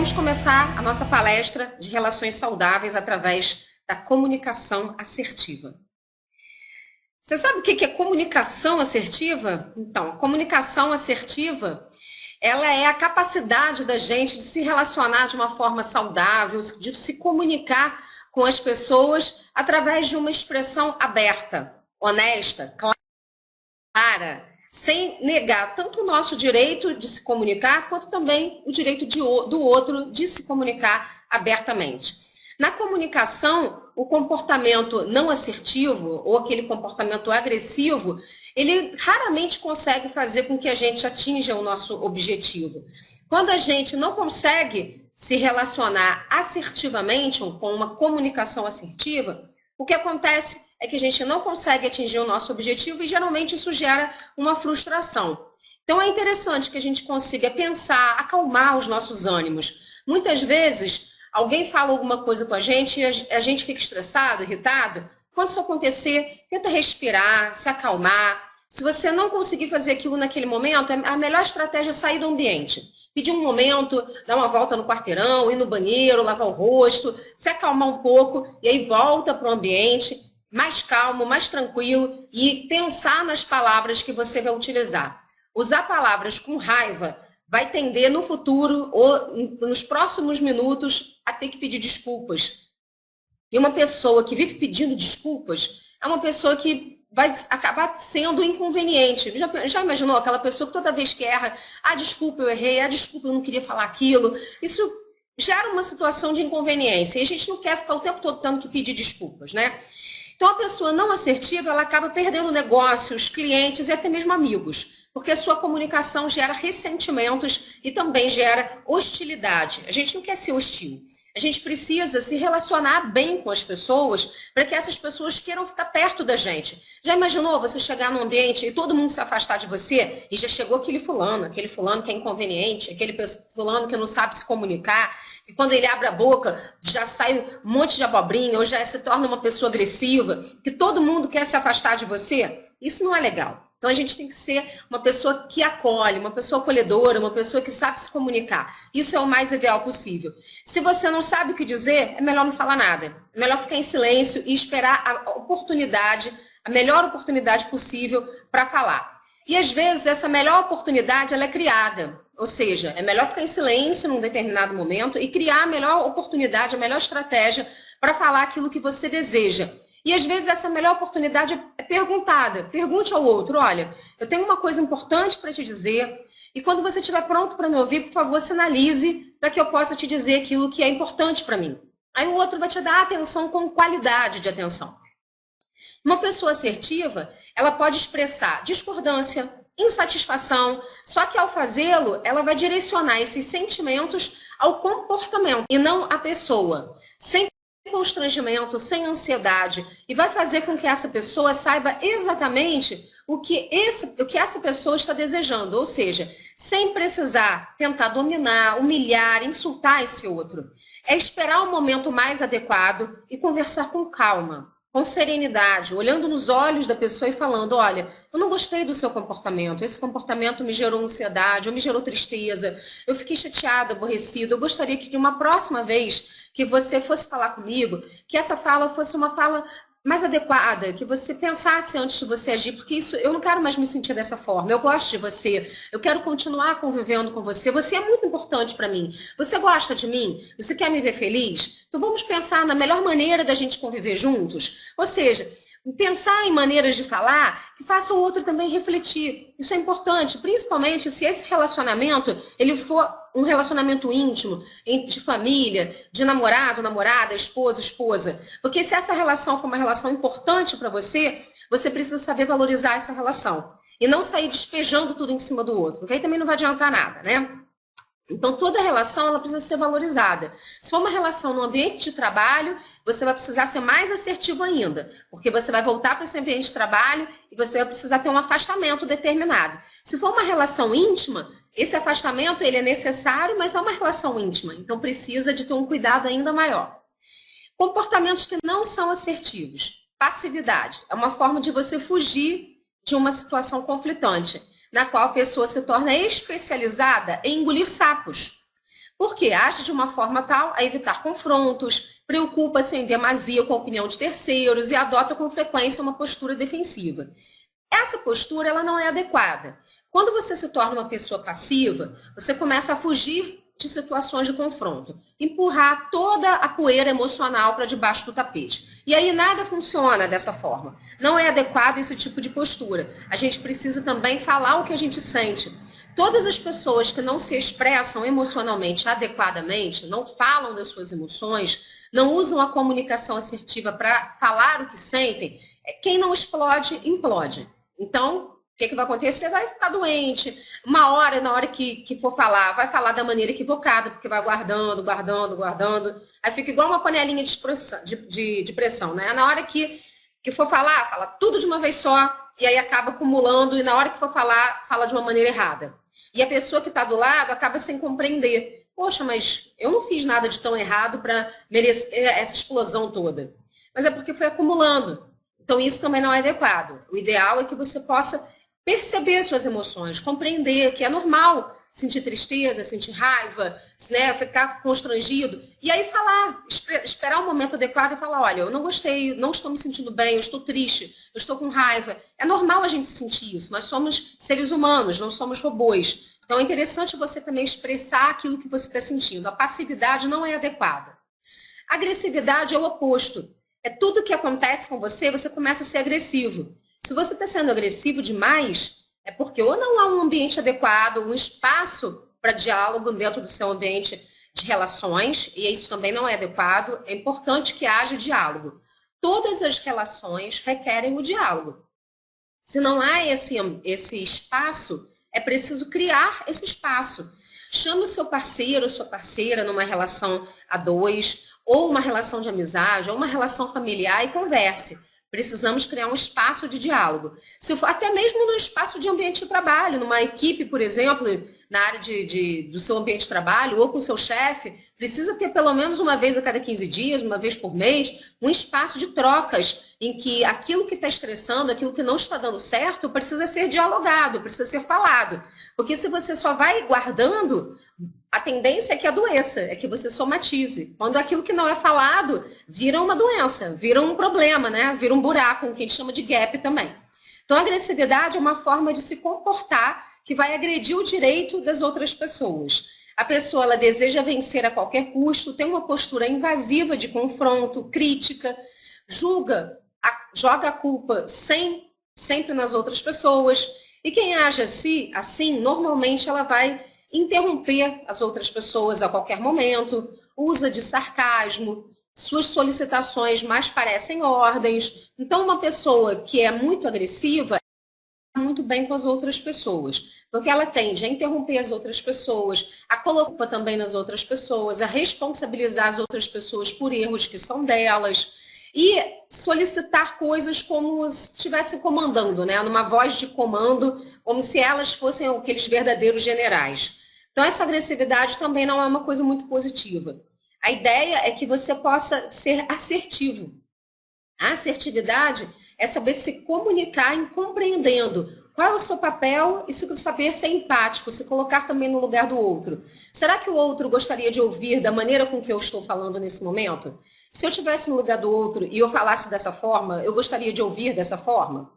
vamos começar a nossa palestra de relações saudáveis através da comunicação assertiva. Você sabe o que é comunicação assertiva? Então, a comunicação assertiva, ela é a capacidade da gente de se relacionar de uma forma saudável, de se comunicar com as pessoas através de uma expressão aberta, honesta, clara, sem negar tanto o nosso direito de se comunicar, quanto também o direito do outro de se comunicar abertamente. Na comunicação, o comportamento não assertivo, ou aquele comportamento agressivo, ele raramente consegue fazer com que a gente atinja o nosso objetivo. Quando a gente não consegue se relacionar assertivamente, com uma comunicação assertiva, o que acontece é que a gente não consegue atingir o nosso objetivo e geralmente isso gera uma frustração. Então é interessante que a gente consiga pensar, acalmar os nossos ânimos. Muitas vezes alguém fala alguma coisa com a gente e a gente fica estressado, irritado. Quando isso acontecer, tenta respirar, se acalmar. Se você não conseguir fazer aquilo naquele momento, a melhor estratégia é sair do ambiente. Pedir um momento, dar uma volta no quarteirão, ir no banheiro, lavar o rosto, se acalmar um pouco e aí volta para o ambiente mais calmo, mais tranquilo e pensar nas palavras que você vai utilizar. Usar palavras com raiva vai tender no futuro ou nos próximos minutos a ter que pedir desculpas. E uma pessoa que vive pedindo desculpas é uma pessoa que vai acabar sendo inconveniente. Já imaginou aquela pessoa que toda vez que erra, desculpa, eu errei, desculpa, eu não queria falar aquilo. Isso gera uma situação de inconveniência e a gente não quer ficar o tempo todo tendo que pedir desculpas, né? Então a pessoa não assertiva, ela acaba perdendo negócios, clientes e até mesmo amigos, porque a sua comunicação gera ressentimentos e também gera hostilidade. A gente não quer ser hostil. A gente precisa se relacionar bem com as pessoas para que essas pessoas queiram ficar perto da gente. Já imaginou você chegar num ambiente e todo mundo se afastar de você e já chegou aquele fulano que é inconveniente, aquele fulano que não sabe se comunicar, que quando ele abre a boca já sai um monte de abobrinha ou já se torna uma pessoa agressiva, que todo mundo quer se afastar de você? Isso não é legal. Então a gente tem que ser uma pessoa que acolhe, uma pessoa acolhedora, uma pessoa que sabe se comunicar. Isso é o mais ideal possível. Se você não sabe o que dizer, é melhor não falar nada. É melhor ficar em silêncio e esperar a oportunidade, a melhor oportunidade possível para falar. E às vezes essa melhor oportunidade ela é criada. Ou seja, é melhor ficar em silêncio num determinado momento e criar a melhor oportunidade, a melhor estratégia para falar aquilo que você deseja. E às vezes essa melhor oportunidade é perguntada. Pergunte ao outro, olha, eu tenho uma coisa importante para te dizer e quando você estiver pronto para me ouvir, por favor, sinalize para que eu possa te dizer aquilo que é importante para mim. Aí o outro vai te dar atenção com qualidade de atenção. Uma pessoa assertiva, ela pode expressar discordância, insatisfação, só que ao fazê-lo, ela vai direcionar esses sentimentos ao comportamento e não à pessoa. Sem constrangimento, sem ansiedade, e vai fazer com que essa pessoa saiba exatamente o que essa pessoa está desejando, ou seja, sem precisar tentar dominar, humilhar, insultar esse outro. É esperar o momento mais adequado e conversar com calma, com serenidade, olhando nos olhos da pessoa e falando, olha, eu não gostei do seu comportamento, esse comportamento me gerou ansiedade, ou me gerou tristeza, eu fiquei chateada, aborrecida, eu gostaria que de uma próxima vez que você fosse falar comigo, que essa fala fosse uma fala mais adequada, que você pensasse antes de você agir, porque isso eu não quero mais me sentir dessa forma, eu gosto de você, eu quero continuar convivendo com você, você é muito importante para mim, você gosta de mim, você quer me ver feliz? Então vamos pensar na melhor maneira da gente conviver juntos, ou seja, pensar em maneiras de falar que façam o outro também refletir. Isso é importante, principalmente se esse relacionamento ele for um relacionamento íntimo, de família, de namorado, namorada, esposa, esposa. Porque se essa relação for uma relação importante para você, você precisa saber valorizar essa relação. E não sair despejando tudo em cima do outro, porque aí também não vai adiantar nada, né? Então, toda relação ela precisa ser valorizada. Se for uma relação no ambiente de trabalho, você vai precisar ser mais assertivo ainda, porque você vai voltar para esse ambiente de trabalho e você vai precisar ter um afastamento determinado. Se for uma relação íntima, esse afastamento ele é necessário, mas é uma relação íntima, então precisa de ter um cuidado ainda maior. Comportamentos que não são assertivos. Passividade é uma forma de você fugir de uma situação conflitante, na qual a pessoa se torna especializada em engolir sapos. Porque age de uma forma tal a evitar confrontos, preocupa-se em demasia com a opinião de terceiros e adota com frequência uma postura defensiva. Essa postura ela não é adequada. Quando você se torna uma pessoa passiva, você começa a fugir de situações de confronto, empurrar toda a poeira emocional para debaixo do tapete. E aí nada funciona dessa forma. Não é adequado esse tipo de postura. A gente precisa também falar o que a gente sente. Todas as pessoas que não se expressam emocionalmente adequadamente, não falam das suas emoções, não usam a comunicação assertiva para falar o que sentem, quem não explode, implode. Então, o que vai acontecer? Vai ficar doente. Uma hora, na hora que for falar, vai falar da maneira equivocada, porque vai guardando. Aí fica igual uma panelinha de pressão, né? Na hora que for falar, fala tudo de uma vez só, e aí acaba acumulando, e na hora que for falar, fala de uma maneira errada. E a pessoa que está do lado acaba sem compreender. Poxa, mas eu não fiz nada de tão errado para merecer essa explosão toda. Mas é porque foi acumulando. Então, isso também não é adequado. O ideal é que você possa perceber suas emoções, compreender que é normal sentir tristeza, sentir raiva, né, ficar constrangido. E aí falar, esperar o momento adequado e falar, olha, eu não gostei, não estou me sentindo bem, eu estou triste, eu estou com raiva. É normal a gente sentir isso. Nós somos seres humanos, não somos robôs. Então, é interessante você também expressar aquilo que você está sentindo. A passividade não é adequada. A agressividade é o oposto. É tudo que acontece com você, você começa a ser agressivo. Se você está sendo agressivo demais, é porque ou não há um ambiente adequado, um espaço para diálogo dentro do seu ambiente de relações, e isso também não é adequado. É importante que haja diálogo. Todas as relações requerem o diálogo. Se não há esse espaço, é preciso criar esse espaço. Chame o seu parceiro, sua parceira numa relação a dois, ou uma relação de amizade, ou uma relação familiar e converse. Precisamos criar um espaço de diálogo. Se for, até mesmo no espaço de ambiente de trabalho, numa equipe, por exemplo, na área do seu ambiente de trabalho, ou com o seu chefe, precisa ter pelo menos uma vez a cada 15 dias, uma vez por mês, um espaço de trocas, em que aquilo que está estressando, aquilo que não está dando certo, precisa ser dialogado, precisa ser falado. Porque se você só vai guardando, a tendência é que adoeça, é que você somatize. Quando aquilo que não é falado vira uma doença, vira um problema, né? Vira um buraco, o que a gente chama de gap também. Então, a agressividade é uma forma de se comportar que vai agredir o direito das outras pessoas. A pessoa ela deseja vencer a qualquer custo, tem uma postura invasiva de confronto, crítica, julga, joga a culpa sempre nas outras pessoas. E quem age assim, normalmente ela vai interromper as outras pessoas a qualquer momento, usa de sarcasmo, suas solicitações mais parecem ordens. Então, uma pessoa que é muito agressiva muito bem com as outras pessoas, porque ela tende a interromper as outras pessoas, a colocar também nas outras pessoas, a responsabilizar as outras pessoas por erros que são delas e solicitar coisas como se estivesse comandando, né? Numa voz de comando, como se elas fossem aqueles verdadeiros generais. Então, essa agressividade também não é uma coisa muito positiva. A ideia é que você possa ser assertivo. A assertividade é saber se comunicar em compreendendo qual é o seu papel e saber ser empático, se colocar também no lugar do outro. Será que o outro gostaria de ouvir da maneira com que eu estou falando nesse momento? Se eu estivesse no lugar do outro e eu falasse dessa forma, eu gostaria de ouvir dessa forma?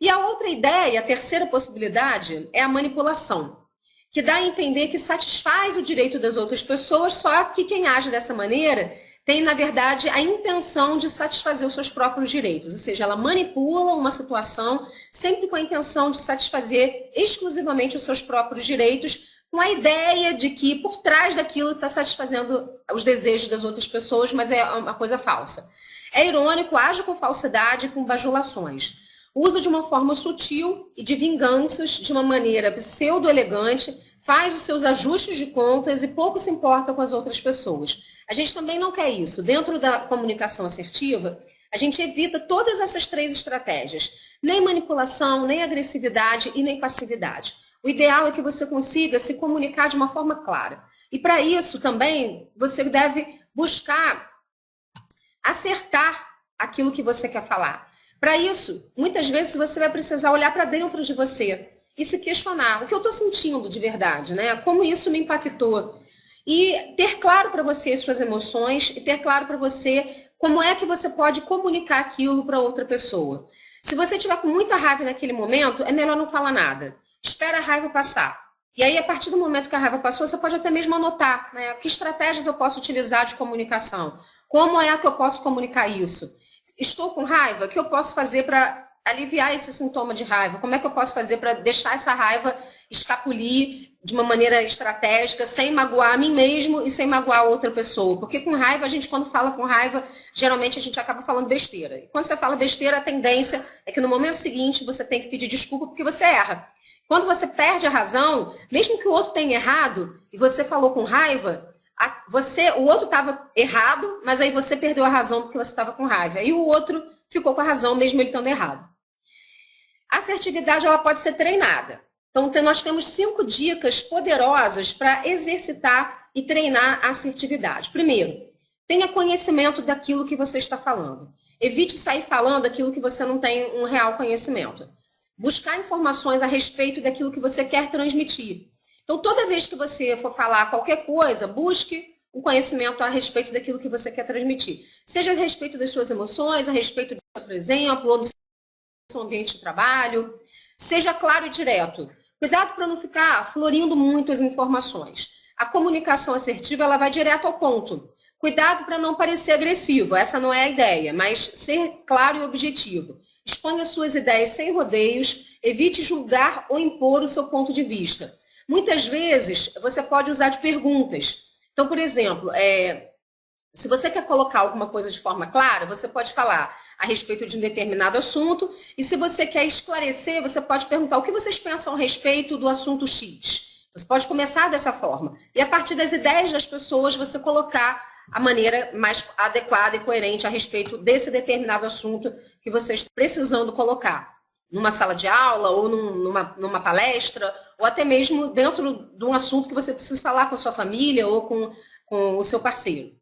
E a outra ideia, a terceira possibilidade, é a manipulação, que dá a entender que satisfaz o direito das outras pessoas, só que quem age dessa maneira tem, na verdade, a intenção de satisfazer os seus próprios direitos. Ou seja, ela manipula uma situação sempre com a intenção de satisfazer exclusivamente os seus próprios direitos, com a ideia de que por trás daquilo está satisfazendo os desejos das outras pessoas, mas é uma coisa falsa. É irônico, age com falsidade e com bajulações. Usa de uma forma sutil e de vinganças, de uma maneira pseudo-elegante, faz os seus ajustes de contas e pouco se importa com as outras pessoas. A gente também não quer isso. Dentro da comunicação assertiva, a gente evita todas essas três estratégias. Nem manipulação, nem agressividade e nem passividade. O ideal é que você consiga se comunicar de uma forma clara. E para isso também, você deve buscar acertar aquilo que você quer falar. Para isso, muitas vezes você vai precisar olhar para dentro de você e se questionar o que eu estou sentindo de verdade, né? Como isso me impactou. E ter claro para você as suas emoções e ter claro para você como é que você pode comunicar aquilo para outra pessoa. Se você tiver com muita raiva naquele momento, é melhor não falar nada. Espera a raiva passar. E aí, a partir do momento que a raiva passou, você pode até mesmo anotar, né? Que estratégias eu posso utilizar de comunicação? Como é que eu posso comunicar isso? Estou com raiva? O que eu posso fazer para aliviar esse sintoma de raiva? Como é que eu posso fazer para deixar essa raiva escapulir de uma maneira estratégica, sem magoar a mim mesmo e sem magoar a outra pessoa? Porque com raiva, a gente, quando fala com raiva, geralmente a gente acaba falando besteira. E quando você fala besteira, a tendência é que no momento seguinte você tem que pedir desculpa porque você erra. Quando você perde a razão, mesmo que o outro tenha errado e você falou com raiva, o outro estava errado, mas aí você perdeu a razão porque você estava com raiva. E o outro ficou com a razão, mesmo ele estando errado. A assertividade ela pode ser treinada. Então, nós temos 5 dicas poderosas para exercitar e treinar a assertividade. Primeiro, tenha conhecimento daquilo que você está falando. Evite sair falando aquilo que você não tem um real conhecimento. Buscar informações a respeito daquilo que você quer transmitir. Então, toda vez que você for falar qualquer coisa, busque um conhecimento a respeito daquilo que você quer transmitir. Seja a respeito das suas emoções, a respeito por exemplo, ou do seu ambiente de trabalho. Seja claro e direto. Cuidado para não ficar florindo muito as informações. A comunicação assertiva ela vai direto ao ponto. Cuidado para não parecer agressivo, essa não é a ideia, mas ser claro e objetivo. Exponha suas ideias sem rodeios, evite julgar ou impor o seu ponto de vista. Muitas vezes, você pode usar de perguntas. Então, por exemplo, se você quer colocar alguma coisa de forma clara, você pode falar a respeito de um determinado assunto, e se você quer esclarecer, você pode perguntar o que vocês pensam a respeito do assunto X. Você pode começar dessa forma. E a partir das ideias das pessoas, você colocar a maneira mais adequada e coerente a respeito desse determinado assunto que você está precisando colocar. Numa sala de aula, ou numa palestra, ou até mesmo dentro de um assunto que você precisa falar com a sua família ou com o seu parceiro.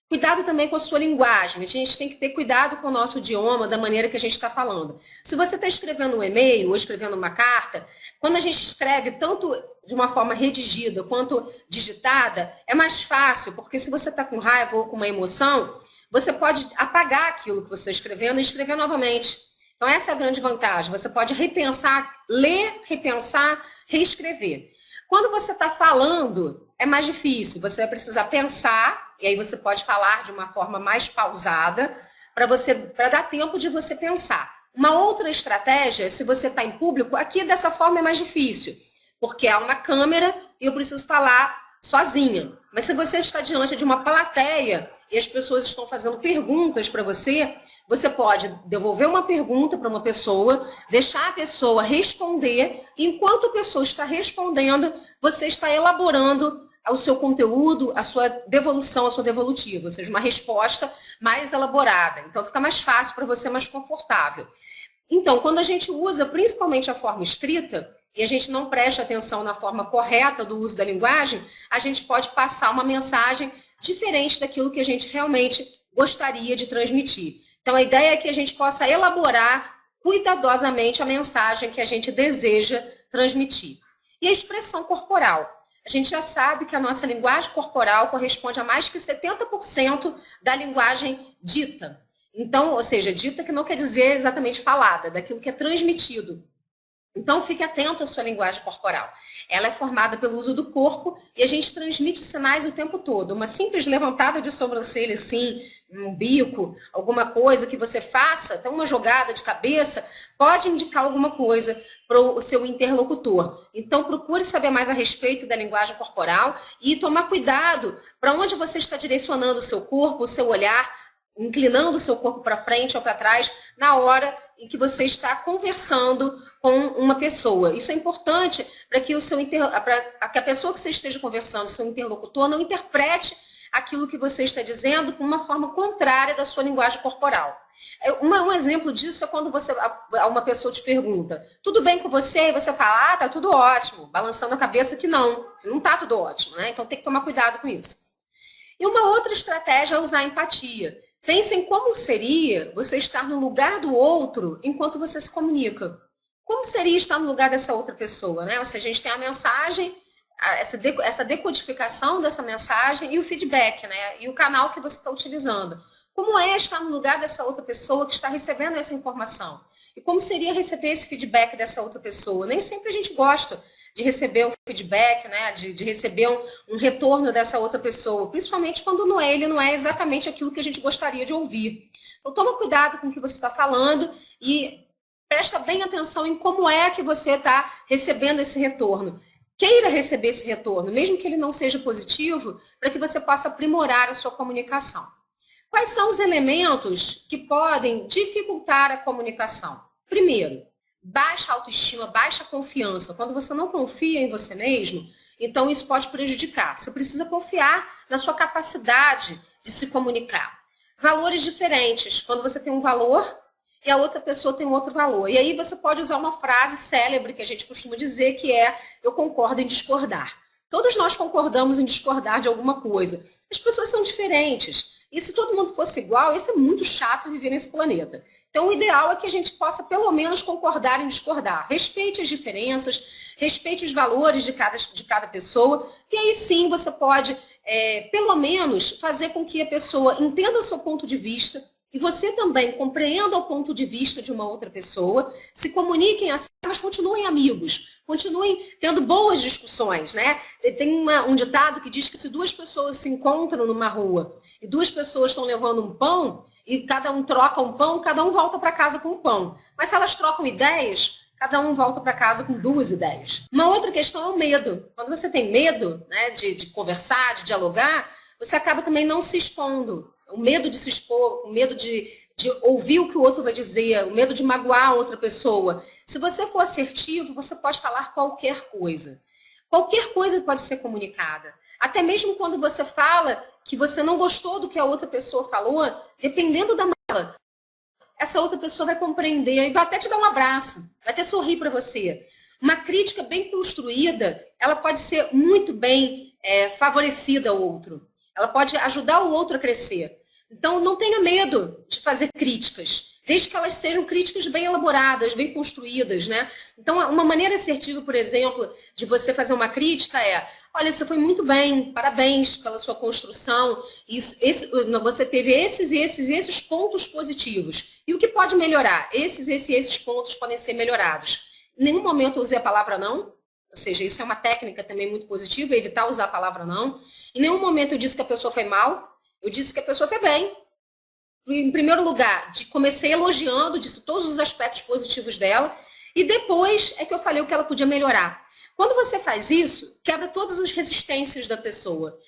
Cuidado também com a sua linguagem. A gente tem que ter cuidado com o nosso idioma, da maneira que a gente está falando. Se você está escrevendo um e-mail ou escrevendo uma carta, quando a gente escreve tanto de uma forma redigida quanto digitada, é mais fácil, porque se você está com raiva ou com uma emoção, você pode apagar aquilo que você está escrevendo e escrever novamente. Então, essa é a grande vantagem. Você pode repensar, ler, repensar, reescrever. Quando você está falando, é mais difícil. Você vai precisar pensar, e aí você pode falar de uma forma mais pausada, para dar tempo de você pensar. Uma outra estratégia, se você está em público, aqui dessa forma é mais difícil, porque há uma câmera e eu preciso falar sozinha. Mas se você está diante de uma plateia e as pessoas estão fazendo perguntas para você, você pode devolver uma pergunta para uma pessoa, deixar a pessoa responder, e enquanto a pessoa está respondendo, você está elaborando o seu conteúdo, a sua devolução, a sua devolutiva, ou seja, uma resposta mais elaborada. Então, fica mais fácil para você, mais confortável. Então, quando a gente usa principalmente a forma escrita, e a gente não presta atenção na forma correta do uso da linguagem, a gente pode passar uma mensagem diferente daquilo que a gente realmente gostaria de transmitir. Então, a ideia é que a gente possa elaborar cuidadosamente a mensagem que a gente deseja transmitir. E a expressão corporal. A gente já sabe que a nossa linguagem corporal corresponde a mais que 70% da linguagem dita. Então, ou seja, dita que não quer dizer exatamente falada, daquilo que é transmitido. Então, fique atento à sua linguagem corporal. Ela é formada pelo uso do corpo e a gente transmite sinais o tempo todo. Uma simples levantada de sobrancelha, assim, um bico, alguma coisa que você faça, até uma jogada de cabeça, pode indicar alguma coisa para o seu interlocutor. Então, procure saber mais a respeito da linguagem corporal e tomar cuidado para onde você está direcionando o seu corpo, o seu olhar, inclinando o seu corpo para frente ou para trás, na hora em que você está conversando com uma pessoa. Isso é importante para que que a pessoa que você esteja conversando, seu interlocutor, não interprete aquilo que você está dizendo com uma forma contrária da sua linguagem corporal. Um exemplo disso é quando uma pessoa te pergunta, tudo bem com você? E você fala, tá tudo ótimo, balançando a cabeça que não tá tudo ótimo, né? Então tem que tomar cuidado com isso. E uma outra estratégia é usar a empatia. Pense em como seria você estar no lugar do outro enquanto você se comunica. Como seria estar no lugar dessa outra pessoa, né? Ou seja, a gente tem a mensagem, essa decodificação dessa mensagem e o feedback, né? E o canal que você está utilizando. Como é estar no lugar dessa outra pessoa que está recebendo essa informação? E como seria receber esse feedback dessa outra pessoa? Nem sempre a gente gosta de receber o feedback, né? De receber um retorno dessa outra pessoa, principalmente quando ele não é exatamente aquilo que a gente gostaria de ouvir. Então, toma cuidado com o que você está falando e presta bem atenção em como é que você está recebendo esse retorno. Queira receber esse retorno, mesmo que ele não seja positivo, para que você possa aprimorar a sua comunicação. Quais são os elementos que podem dificultar a comunicação? Primeiro, baixa autoestima, baixa confiança. Quando você não confia em você mesmo, então isso pode prejudicar. Você precisa confiar na sua capacidade de se comunicar. Valores diferentes. Quando você tem um valor e a outra pessoa tem outro valor. E aí você pode usar uma frase célebre que a gente costuma dizer, que é: eu concordo em discordar. Todos nós concordamos em discordar de alguma coisa. As pessoas são diferentes. E se todo mundo fosse igual, ia ser muito chato viver nesse planeta. Então, o ideal é que a gente possa, pelo menos, concordar em discordar. Respeite as diferenças, respeite os valores de cada pessoa. E aí, sim, você pode, pelo menos, fazer com que a pessoa entenda o seu ponto de vista e você também compreenda o ponto de vista de uma outra pessoa, se comuniquem assim, mas continuem amigos, continuem tendo boas discussões, né? Tem um ditado que diz que se duas pessoas se encontram numa rua e duas pessoas estão levando um pão e cada um troca um pão, cada um volta para casa com um pão. Mas se elas trocam ideias, cada um volta para casa com 2 ideias. Uma outra questão é o medo. Quando você tem medo, né, de conversar, de dialogar, você acaba também não se expondo. O medo de se expor, o medo de ouvir o que o outro vai dizer, o medo de magoar a outra pessoa. Se você for assertivo, você pode falar qualquer coisa. Qualquer coisa pode ser comunicada. Até mesmo quando você fala que você não gostou do que a outra pessoa falou, dependendo da fala, essa outra pessoa vai compreender e vai até te dar um abraço, vai até sorrir para você. Uma crítica bem construída, ela pode ser muito bem favorecida ao outro. Ela pode ajudar o outro a crescer. Então, não tenha medo de fazer críticas, desde que elas sejam críticas bem elaboradas, bem construídas, né? Então, uma maneira assertiva, por exemplo, de você fazer uma crítica é: olha, você foi muito bem, parabéns pela sua construção, você teve esses pontos positivos. E o que pode melhorar? Esses pontos podem ser melhorados. Em nenhum momento eu usei a palavra não, ou seja, isso é uma técnica também muito positiva, evitar usar a palavra não. Em nenhum momento eu disse que a pessoa foi mal, eu disse que a pessoa foi bem. Em primeiro lugar, comecei elogiando, disse todos os aspectos positivos dela, e depois é que eu falei o que ela podia melhorar. Quando você faz isso, quebra todas as resistências da pessoa.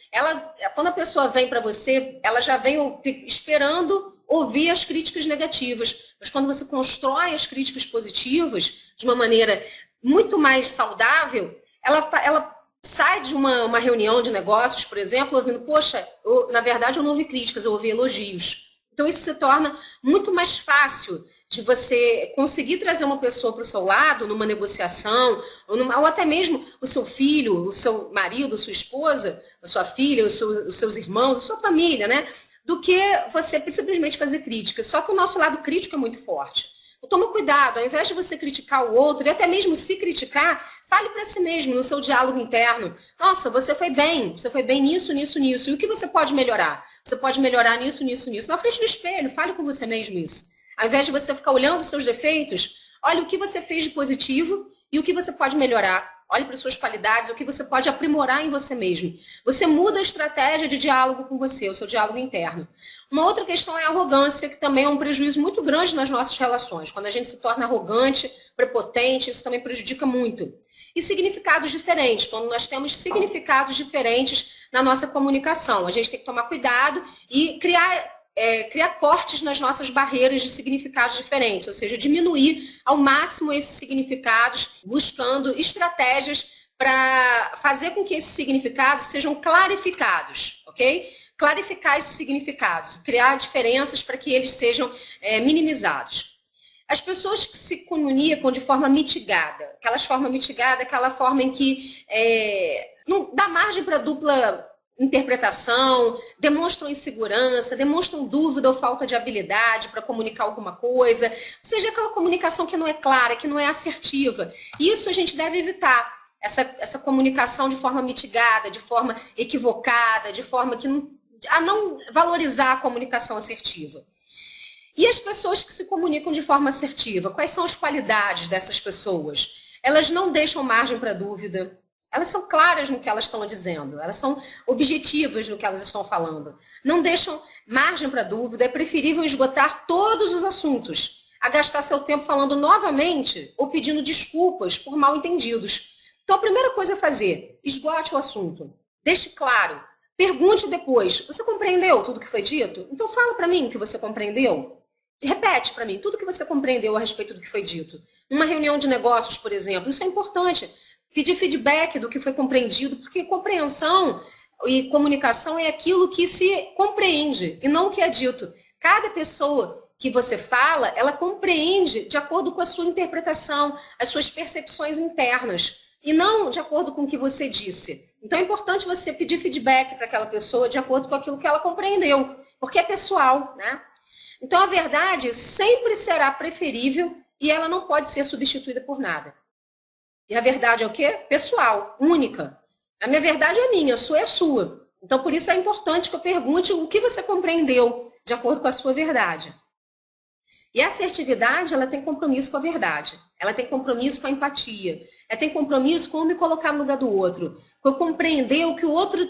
Quando a pessoa vem para você, ela já vem esperando ouvir as críticas negativas. Mas quando você constrói as críticas positivas de uma maneira muito mais saudável, ela sai de uma reunião de negócios, por exemplo, ouvindo: poxa, na verdade eu não ouvi críticas, eu ouvi elogios. Então isso se torna muito mais fácil de você conseguir trazer uma pessoa para o seu lado numa negociação, ou até mesmo o seu filho, o seu marido, a sua esposa, a sua filha, os seus irmãos, a sua família, né? Do que você simplesmente fazer críticas. Só que o nosso lado crítico é muito forte. Então, toma cuidado, ao invés de você criticar o outro, e até mesmo se criticar, fale para si mesmo no seu diálogo interno: nossa, você foi bem nisso, nisso, nisso. E o que você pode melhorar? Você pode melhorar nisso, nisso, nisso. Na frente do espelho, fale com você mesmo isso. Ao invés de você ficar olhando os seus defeitos, olhe o que você fez de positivo e o que você pode melhorar. Olhe para as suas qualidades, o que você pode aprimorar em você mesmo. Você muda a estratégia de diálogo com você, o seu diálogo interno. Uma outra questão é a arrogância, que também é um prejuízo muito grande nas nossas relações. Quando a gente se torna arrogante, prepotente, isso também prejudica muito. E significados diferentes, quando nós temos significados diferentes na nossa comunicação. A gente tem que tomar cuidado e criar cortes nas nossas barreiras de significados diferentes, ou seja, diminuir ao máximo esses significados, buscando estratégias para fazer com que esses significados sejam clarificados, ok? Clarificar esses significados, criar diferenças para que eles sejam minimizados. As pessoas que se comunicam de forma mitigada, aquela forma em que não dá margem para dupla interpretação, demonstram insegurança, demonstram dúvida ou falta de habilidade para comunicar alguma coisa, ou seja, aquela comunicação que não é clara, que não é assertiva. Isso a gente deve evitar. essa comunicação de forma mitigada, de forma equivocada, de forma que a não valorizar a comunicação assertiva. E as pessoas que se comunicam de forma assertiva, quais são as qualidades dessas pessoas? Elas não deixam margem para dúvida, elas são claras no que elas estão dizendo, elas são objetivas no que elas estão falando, não deixam margem para dúvida, é preferível esgotar todos os assuntos, a gastar seu tempo falando novamente ou pedindo desculpas por mal entendidos. Então, a primeira coisa a fazer, esgote o assunto, deixe claro, pergunte depois, você compreendeu tudo que foi dito? Então, fala para mim que você compreendeu. Repete para mim tudo que você compreendeu a respeito do que foi dito. Numa reunião de negócios, por exemplo, isso é importante. Pedir feedback do que foi compreendido, porque compreensão e comunicação é aquilo que se compreende e não o que é dito. Cada pessoa que você fala, ela compreende de acordo com a sua interpretação, as suas percepções internas, e não de acordo com o que você disse. Então é importante você pedir feedback para aquela pessoa de acordo com aquilo que ela compreendeu, porque é pessoal, né? Então, a verdade sempre será preferível e ela não pode ser substituída por nada. E a verdade é o quê? Pessoal, única. A minha verdade é minha, a sua é a sua. Então, por isso é importante que eu pergunte o que você compreendeu de acordo com a sua verdade. E a assertividade, ela tem compromisso com a verdade. Ela tem compromisso com a empatia. Ela tem compromisso com me colocar no lugar do outro. Com eu compreender o que o outro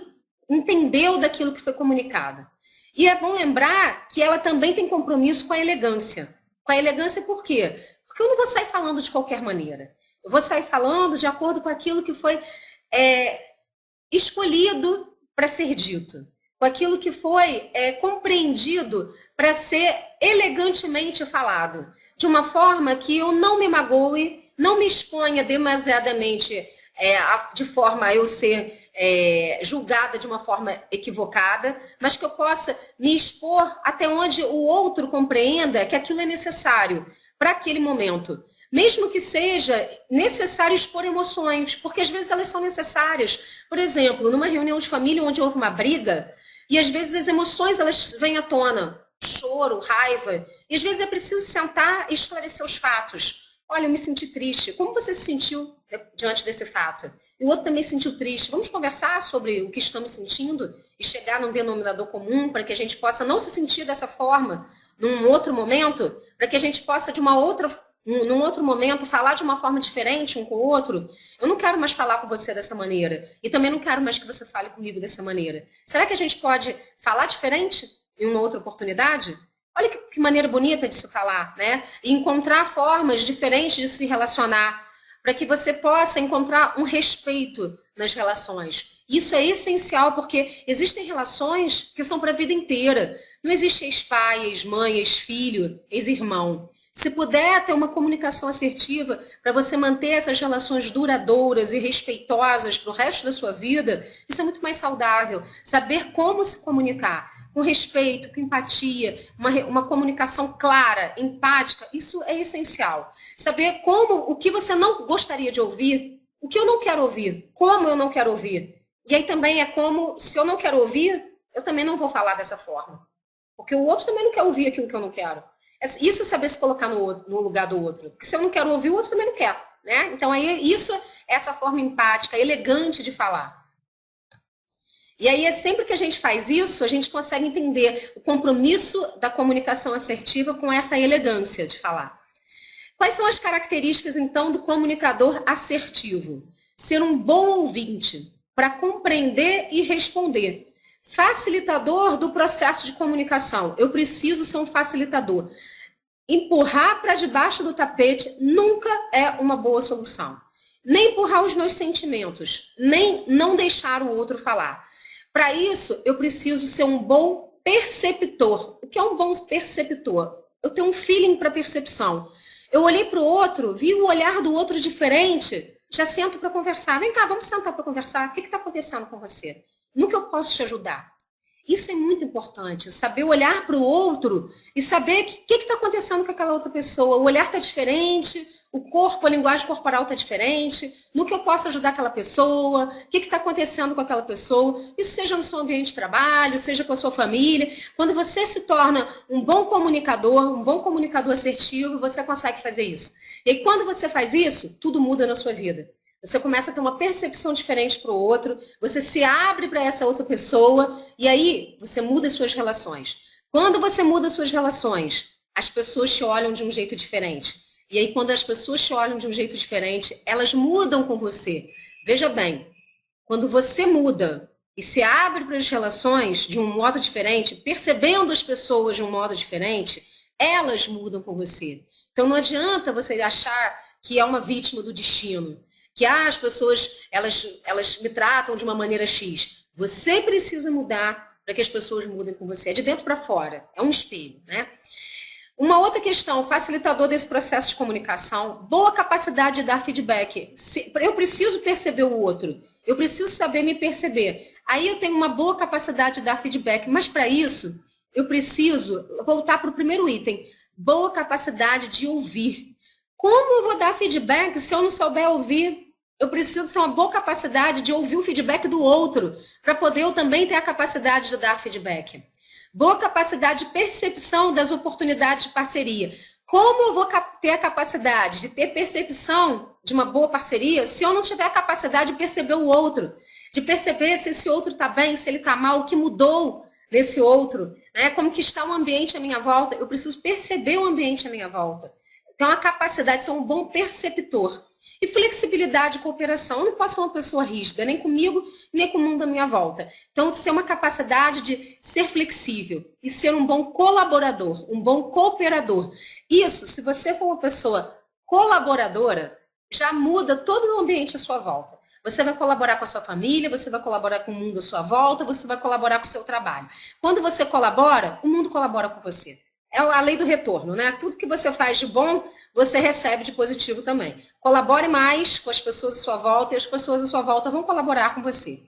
entendeu daquilo que foi comunicado. E é bom lembrar que ela também tem compromisso com a elegância. Com a elegância por quê? Porque eu não vou sair falando de qualquer maneira. Eu vou sair falando de acordo com aquilo que foi escolhido para ser dito. Com aquilo que foi compreendido para ser elegantemente falado. De uma forma que eu não me magoe, não me exponha demasiadamente de forma a eu ser julgada de uma forma equivocada, mas que eu possa me expor até onde o outro compreenda que aquilo é necessário para aquele momento. Mesmo que seja necessário expor emoções, porque às vezes elas são necessárias. Por exemplo, numa reunião de família onde houve uma briga, e às vezes as emoções elas vêm à tona, choro, raiva, e às vezes é preciso sentar e esclarecer os fatos. Olha, eu me senti triste. Como você se sentiu diante desse fato? E o outro também se sentiu triste. Vamos conversar sobre o que estamos sentindo e chegar num denominador comum para que a gente possa não se sentir dessa forma num outro momento, para que a gente possa, num outro momento, falar de uma forma diferente um com o outro. Eu não quero mais falar com você dessa maneira. E também não quero mais que você fale comigo dessa maneira. Será que a gente pode falar diferente em uma outra oportunidade? Olha que maneira bonita de se falar, né? E encontrar formas diferentes de se relacionar, para que você possa encontrar um respeito nas relações. Isso é essencial, porque existem relações que são para a vida inteira. Não existe ex-pai, ex-mãe, ex-filho, ex-irmão. Se puder ter uma comunicação assertiva para você manter essas relações duradouras e respeitosas para o resto da sua vida, isso é muito mais saudável. Saber como se comunicar, com respeito, com empatia, uma comunicação clara, empática, isso é essencial. Saber o que você não gostaria de ouvir, o que eu não quero ouvir, como eu não quero ouvir. E aí também é como, se eu não quero ouvir, eu também não vou falar dessa forma. Porque o outro também não quer ouvir aquilo que eu não quero. Isso é saber se colocar no lugar do outro. Porque se eu não quero ouvir, o outro também não quer. Né? Então, aí, isso é essa forma empática, elegante de falar. E aí, sempre que a gente faz isso, a gente consegue entender o compromisso da comunicação assertiva com essa elegância de falar. Quais são as características, então, do comunicador assertivo? Ser um bom ouvinte, para compreender e responder. Facilitador do processo de comunicação. Eu preciso ser um facilitador. Empurrar para debaixo do tapete nunca é uma boa solução. Nem empurrar os meus sentimentos, nem não deixar o outro falar. Para isso, eu preciso ser um bom perceptor. O que é um bom perceptor? Eu tenho um feeling para percepção. Eu olhei para o outro, vi o olhar do outro diferente, já sento para conversar. Vem cá, vamos sentar para conversar. O que está acontecendo com você? No que eu posso te ajudar? Isso é muito importante, saber olhar para o outro e saber o que está acontecendo com aquela outra pessoa. O olhar está diferente, o corpo, a linguagem corporal está diferente. No que eu posso ajudar aquela pessoa? O que está acontecendo com aquela pessoa? Isso seja no seu ambiente de trabalho, seja com a sua família. Quando você se torna um bom comunicador assertivo, você consegue fazer isso. E aí, quando você faz isso, tudo muda na sua vida. Você começa a ter uma percepção diferente para o outro, você se abre para essa outra pessoa e aí você muda as suas relações. Quando você muda as suas relações, as pessoas te olham de um jeito diferente. E aí, quando as pessoas te olham de um jeito diferente, elas mudam com você. Veja bem, quando você muda e se abre para as relações de um modo diferente, percebendo as pessoas de um modo diferente, elas mudam com você. Então, não adianta você achar que é uma vítima do destino, que as pessoas elas me tratam de uma maneira X. Você precisa mudar para que as pessoas mudem com você. É de dentro para fora, é um espelho, né? Uma outra questão, facilitador desse processo de comunicação, boa capacidade de dar feedback. Eu preciso perceber o outro, eu preciso saber me perceber. Aí eu tenho uma boa capacidade de dar feedback, mas para isso eu preciso voltar para o primeiro item, boa capacidade de ouvir. Como eu vou dar feedback se eu não souber ouvir? Eu preciso ter uma boa capacidade de ouvir o feedback do outro, para poder eu também ter a capacidade de dar feedback. Boa capacidade de percepção das oportunidades de parceria. Como eu vou ter a capacidade de ter percepção de uma boa parceria se eu não tiver a capacidade de perceber o outro? De perceber se esse outro está bem, se ele está mal, o que mudou nesse outro, né? Como que está o ambiente à minha volta? Eu preciso perceber o ambiente à minha volta. Então, a capacidade de ser um bom perceptor. E flexibilidade e cooperação. Eu não posso ser uma pessoa rígida, nem comigo, nem com o mundo à minha volta. Então, ser uma capacidade de ser flexível e ser um bom colaborador, um bom cooperador. Isso, se você for uma pessoa colaboradora, já muda todo o ambiente à sua volta. Você vai colaborar com a sua família, você vai colaborar com o mundo à sua volta, você vai colaborar com o seu trabalho. Quando você colabora, o mundo colabora com você. É a lei do retorno, né? Tudo que você faz de bom, você recebe de positivo também. Colabore mais com as pessoas à sua volta e as pessoas à sua volta vão colaborar com você.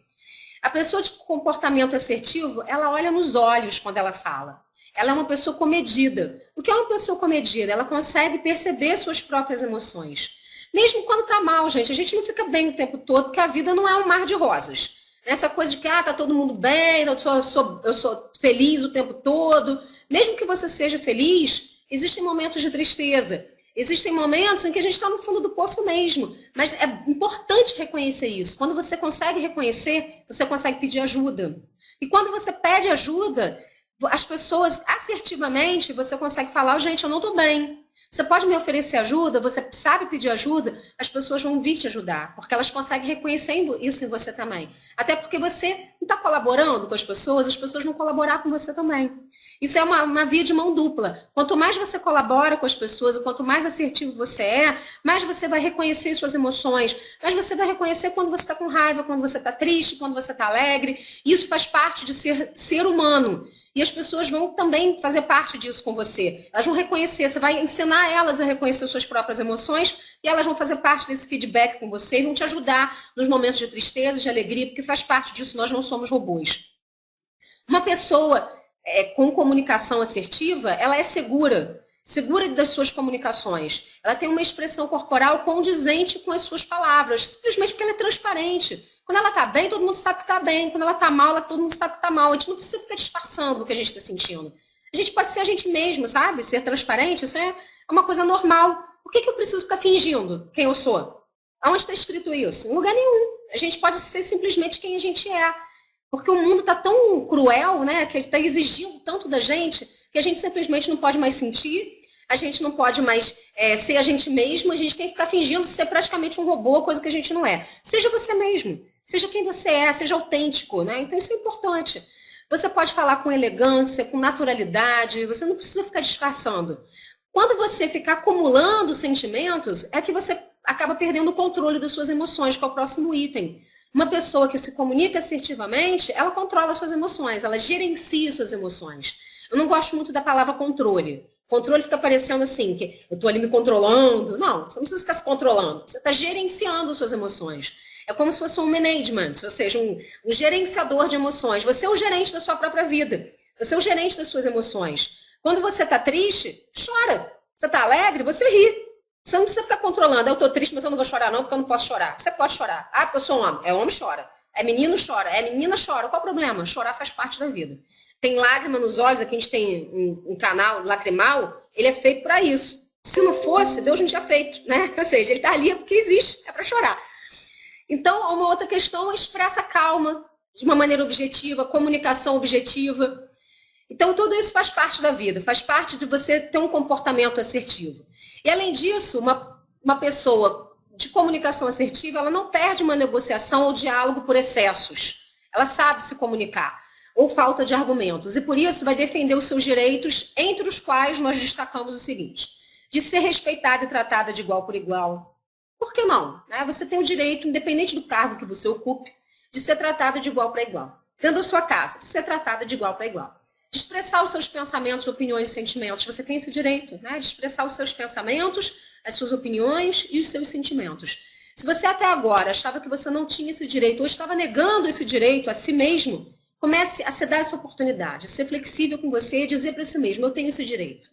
A pessoa de comportamento assertivo, ela olha nos olhos quando ela fala. Ela é uma pessoa comedida. O que é uma pessoa comedida? Ela consegue perceber suas próprias emoções. Mesmo quando tá mal, gente. A gente não fica bem o tempo todo, porque a vida não é um mar de rosas. Essa coisa de que tá todo mundo bem, eu sou feliz o tempo todo. Mesmo que você seja feliz, existem momentos de tristeza. Existem momentos em que a gente está no fundo do poço mesmo. Mas é importante reconhecer isso. Quando você consegue reconhecer, você consegue pedir ajuda. E quando você pede ajuda, as pessoas, assertivamente, você consegue falar, gente, eu não estou bem. Você pode me oferecer ajuda, você sabe pedir ajuda, as pessoas vão vir te ajudar, porque elas conseguem reconhecendo isso em você também. Até porque você não está colaborando com as pessoas vão colaborar com você também. Isso é uma via de mão dupla. Quanto mais você colabora com as pessoas, quanto mais assertivo você é, mais você vai reconhecer suas emoções, mais você vai reconhecer quando você está com raiva, quando você está triste, quando você está alegre. Isso faz parte de ser humano. E as pessoas vão também fazer parte disso com você. Elas vão reconhecer, você vai ensinar elas a reconhecer suas próprias emoções e elas vão fazer parte desse feedback com você e vão te ajudar nos momentos de tristeza, de alegria, porque faz parte disso, nós não somos robôs. Uma pessoa com comunicação assertiva, ela é segura das suas comunicações. Ela tem uma expressão corporal condizente com as suas palavras, simplesmente porque ela é transparente. Quando ela está bem, todo mundo sabe que está bem. Quando ela está mal, todo mundo sabe que está mal. A gente não precisa ficar disfarçando o que a gente está sentindo. A gente pode ser a gente mesmo, sabe? Ser transparente, isso é uma coisa normal. Por que eu preciso ficar fingindo quem eu sou? Aonde está escrito isso? Em lugar nenhum. A gente pode ser simplesmente quem a gente é. Porque o mundo está tão cruel, né? Que está exigindo tanto da gente, que a gente simplesmente não pode mais sentir. A gente não pode mais ser a gente mesmo. A gente tem que ficar fingindo ser praticamente um robô, coisa que a gente não é. Seja você mesmo. Seja quem você é, seja autêntico, né? Então isso é importante. Você pode falar com elegância, com naturalidade, você não precisa ficar disfarçando. Quando você ficar acumulando sentimentos, é que você acaba perdendo o controle das suas emoções, que é o próximo item. Uma pessoa que se comunica assertivamente, ela controla suas emoções, ela gerencia suas emoções. Eu não gosto muito da palavra controle. Controle fica parecendo assim, que eu estou ali me controlando. Não, você não precisa ficar se controlando. Você está gerenciando suas emoções. É como se fosse um management, ou seja, um gerenciador de emoções. Você é o gerente da sua própria vida. Você é o gerente das suas emoções. Quando você está triste, chora. Você está alegre, você ri. Você não precisa ficar controlando. Eu estou triste, mas eu não vou chorar não, porque eu não posso chorar. Você pode chorar. Ah, porque eu sou homem. É homem, chora. É menino, chora. É menina, chora. Qual o problema? Chorar faz parte da vida. Tem lágrima nos olhos, aqui a gente tem um canal lacrimal, ele é feito para isso. Se não fosse, Deus não tinha feito, né? Ou seja, ele está ali porque existe, é para chorar. Então, uma outra questão, expressa calma, de uma maneira objetiva, comunicação objetiva. Então, tudo isso faz parte da vida, faz parte de você ter um comportamento assertivo. E, além disso, uma pessoa de comunicação assertiva, ela não perde uma negociação ou diálogo por excessos. Ela sabe se comunicar, ou falta de argumentos. E, por isso, vai defender os seus direitos, entre os quais nós destacamos o seguinte: de ser respeitada e tratada de igual por igual. Por que não? Você tem o direito, independente do cargo que você ocupe, de ser tratada de igual para igual. Dentro da sua casa, de ser tratada de igual para igual. De expressar os seus pensamentos, opiniões e sentimentos. Você tem esse direito, de expressar os seus pensamentos, as suas opiniões e os seus sentimentos. Se você até agora achava que você não tinha esse direito, ou estava negando esse direito a si mesmo, comece a se dar essa oportunidade, ser flexível com você e dizer para si mesmo: eu tenho esse direito.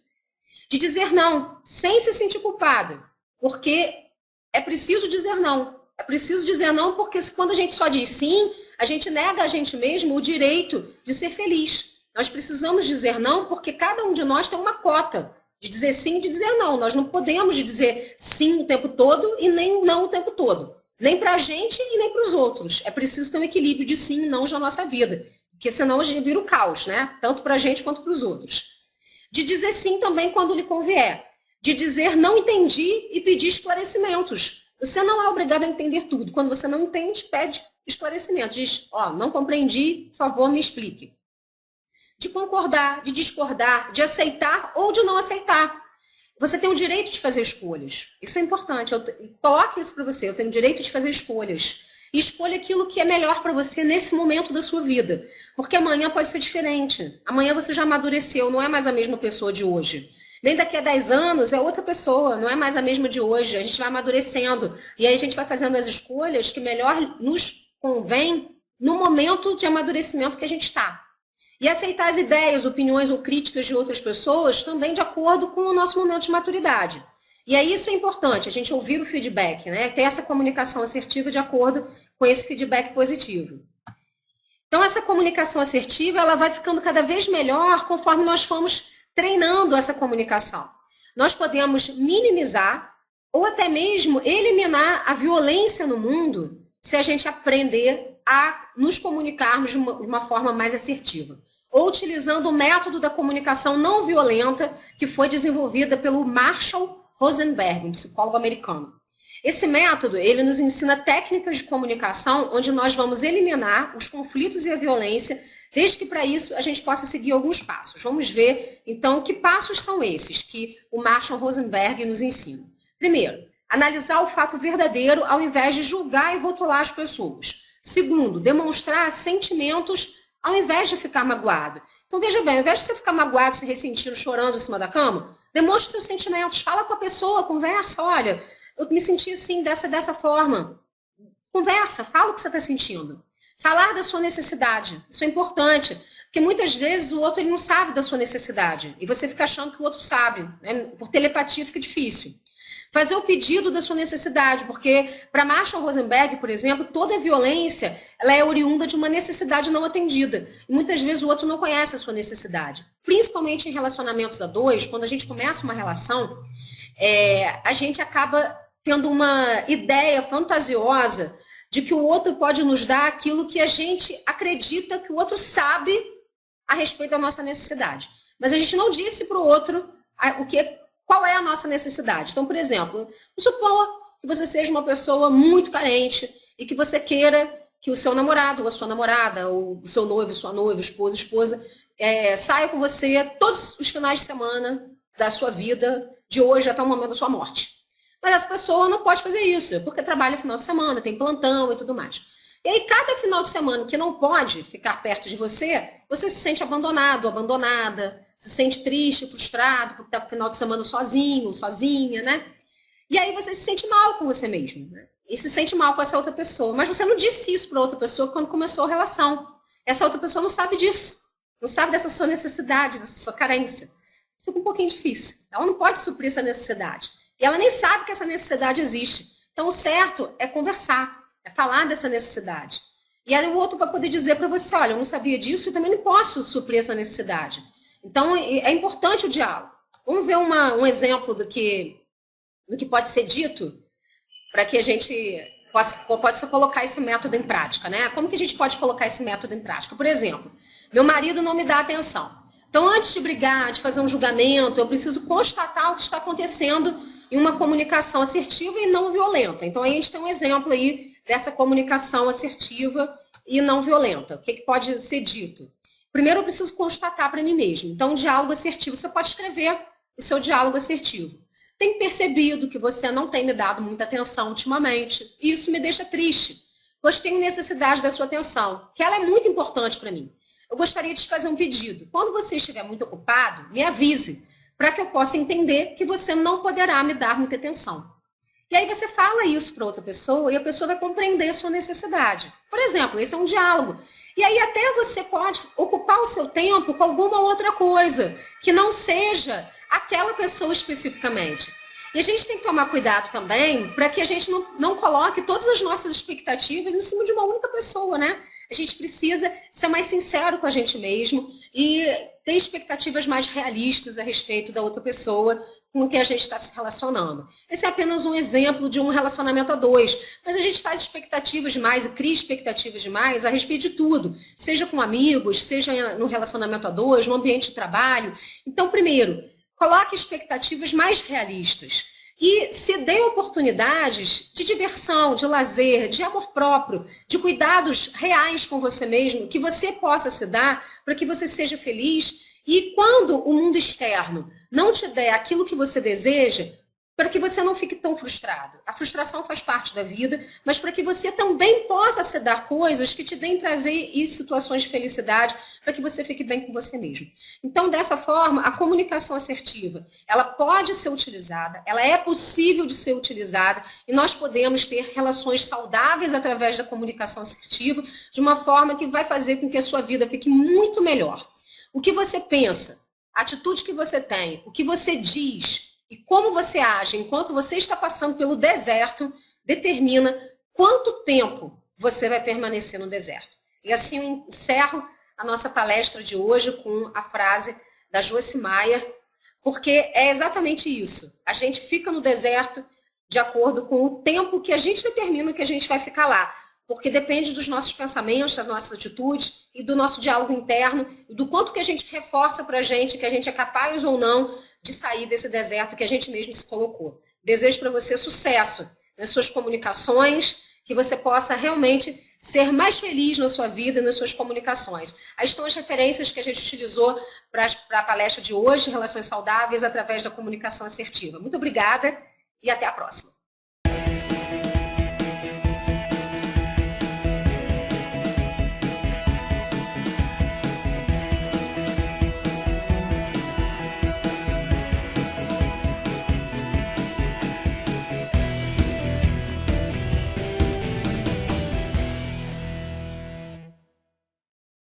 De dizer não, sem se sentir culpado, porque é preciso dizer não. É preciso dizer não porque quando a gente só diz sim, a gente nega a gente mesmo o direito de ser feliz. Nós precisamos dizer não porque cada um de nós tem uma cota de dizer sim e de dizer não. Nós não podemos dizer sim o tempo todo e nem não o tempo todo. Nem para a gente e nem para os outros. É preciso ter um equilíbrio de sim e não na nossa vida. Porque senão a gente vira o caos, Tanto para a gente quanto para os outros. De dizer sim também quando lhe convier. De dizer não entendi e pedir esclarecimentos. Você não é obrigado a entender tudo. Quando você não entende, pede esclarecimento. Diz: não compreendi, por favor, me explique. De concordar, de discordar, de aceitar ou de não aceitar. Você tem o direito de fazer escolhas. Isso é importante. Coloque isso para você. Eu tenho o direito de fazer escolhas. E escolha aquilo que é melhor para você nesse momento da sua vida. Porque amanhã pode ser diferente. Amanhã você já amadureceu, não é mais a mesma pessoa de hoje. Nem daqui a 10 anos é outra pessoa, não é mais a mesma de hoje. A gente vai amadurecendo. E aí a gente vai fazendo as escolhas que melhor nos convém no momento de amadurecimento que a gente está. E aceitar as ideias, opiniões ou críticas de outras pessoas também de acordo com o nosso momento de maturidade. E aí isso é importante, a gente ouvir o feedback, ter essa comunicação assertiva de acordo com esse feedback positivo. Então, essa comunicação assertiva, ela vai ficando cada vez melhor conforme nós formos treinando essa comunicação. Nós podemos minimizar ou até mesmo eliminar a violência no mundo se a gente aprender a nos comunicarmos de uma forma mais assertiva. Ou utilizando o método da comunicação não violenta que foi desenvolvida pelo Marshall Rosenberg, um psicólogo americano. Esse método, ele nos ensina técnicas de comunicação onde nós vamos eliminar os conflitos e a violência, desde que para isso a gente possa seguir alguns passos. Vamos ver, então, que passos são esses que o Marshall Rosenberg nos ensina. Primeiro, analisar o fato verdadeiro ao invés de julgar e rotular as pessoas. Segundo, demonstrar sentimentos ao invés de ficar magoado. Então, veja bem, ao invés de você ficar magoado, se ressentindo, chorando em cima da cama, demonstre seus sentimentos, fala com a pessoa, conversa, olha, eu me senti assim, dessa forma. Conversa, fala o que você está sentindo. Falar da sua necessidade, isso é importante, porque muitas vezes o outro ele não sabe da sua necessidade, e você fica achando que o outro sabe, por telepatia fica difícil. Fazer o pedido da sua necessidade, porque para Marshall Rosenberg, por exemplo, toda violência ela é oriunda de uma necessidade não atendida. E muitas vezes o outro não conhece a sua necessidade. Principalmente em relacionamentos a dois, quando a gente começa uma relação, a gente acaba tendo uma ideia fantasiosa de que o outro pode nos dar aquilo que a gente acredita que o outro sabe a respeito da nossa necessidade. Mas a gente não disse para o outro qual é a nossa necessidade. Então, por exemplo, vamos supor que você seja uma pessoa muito carente e que você queira que o seu namorado ou a sua namorada, ou o seu noivo, sua noiva, esposa, saia com você todos os finais de semana da sua vida, de hoje até o momento da sua morte. Mas essa pessoa não pode fazer isso, porque trabalha final de semana, tem plantão e tudo mais. E aí, cada final de semana que não pode ficar perto de você, você se sente abandonado, abandonada, se sente triste, frustrado, porque está no final de semana sozinho, sozinha, E aí você se sente mal com você mesmo, E se sente mal com essa outra pessoa. Mas você não disse isso para outra pessoa quando começou a relação. Essa outra pessoa não sabe disso. Não sabe dessa sua necessidade, dessa sua carência. Fica um pouquinho difícil. Ela não pode suprir essa necessidade. E ela nem sabe que essa necessidade existe. Então, o certo é conversar, é falar dessa necessidade. E aí o outro vai poder dizer para você, olha, eu não sabia disso e também não posso suprir essa necessidade. Então, é importante o diálogo. Vamos ver um exemplo do que pode ser dito para que a gente pode colocar esse método em prática, né? Como que a gente pode colocar esse método em prática? Por exemplo, meu marido não me dá atenção. Então, antes de brigar, de fazer um julgamento, eu preciso constatar o que está acontecendo em uma comunicação assertiva e não violenta. Então, aí a gente tem um exemplo aí dessa comunicação assertiva e não violenta. O que pode ser dito? Primeiro, eu preciso constatar para mim mesmo. Então, um diálogo assertivo, você pode escrever o seu diálogo assertivo. Tenho percebido que você não tem me dado muita atenção ultimamente, e isso me deixa triste, pois tenho necessidade da sua atenção, que ela é muito importante para mim. Eu gostaria de te fazer um pedido. Quando você estiver muito ocupado, me avise, para que eu possa entender que você não poderá me dar muita atenção. E aí você fala isso para outra pessoa e a pessoa vai compreender a sua necessidade. Por exemplo, esse é um diálogo. E aí até você pode ocupar o seu tempo com alguma outra coisa, que não seja aquela pessoa especificamente. E a gente tem que tomar cuidado também para que a gente não coloque todas as nossas expectativas em cima de uma única pessoa, né? A gente precisa ser mais sincero com a gente mesmo e ter expectativas mais realistas a respeito da outra pessoa com que a gente está se relacionando. Esse é apenas um exemplo de um relacionamento a dois, mas a gente faz expectativas demais e cria expectativas demais a respeito de tudo, seja com amigos, seja no relacionamento a dois, no ambiente de trabalho. Então, primeiro, coloque expectativas mais realistas e se dê oportunidades de diversão, de lazer, de amor próprio, de cuidados reais com você mesmo, que você possa se dar para que você seja feliz. E quando o mundo externo não te der aquilo que você deseja, para que você não fique tão frustrado. A frustração faz parte da vida, mas para que você também possa se dar coisas que te deem prazer e situações de felicidade, para que você fique bem com você mesmo. Então, dessa forma, a comunicação assertiva, ela pode ser utilizada, ela é possível de ser utilizada, e nós podemos ter relações saudáveis através da comunicação assertiva, de uma forma que vai fazer com que a sua vida fique muito melhor. O que você pensa, a atitude que você tem, o que você diz e como você age enquanto você está passando pelo deserto, determina quanto tempo você vai permanecer no deserto. E assim eu encerro a nossa palestra de hoje com a frase da Joyce Meyer, porque é exatamente isso. A gente fica no deserto de acordo com o tempo que a gente determina que a gente vai ficar lá. Porque depende dos nossos pensamentos, das nossas atitudes e do nosso diálogo interno e do quanto que a gente reforça para a gente que a gente é capaz ou não de sair desse deserto que a gente mesmo se colocou. Desejo para você sucesso nas suas comunicações, que você possa realmente ser mais feliz na sua vida e nas suas comunicações. Aí estão as referências que a gente utilizou para a palestra de hoje, Relações Saudáveis através da comunicação assertiva. Muito obrigada e até a próxima.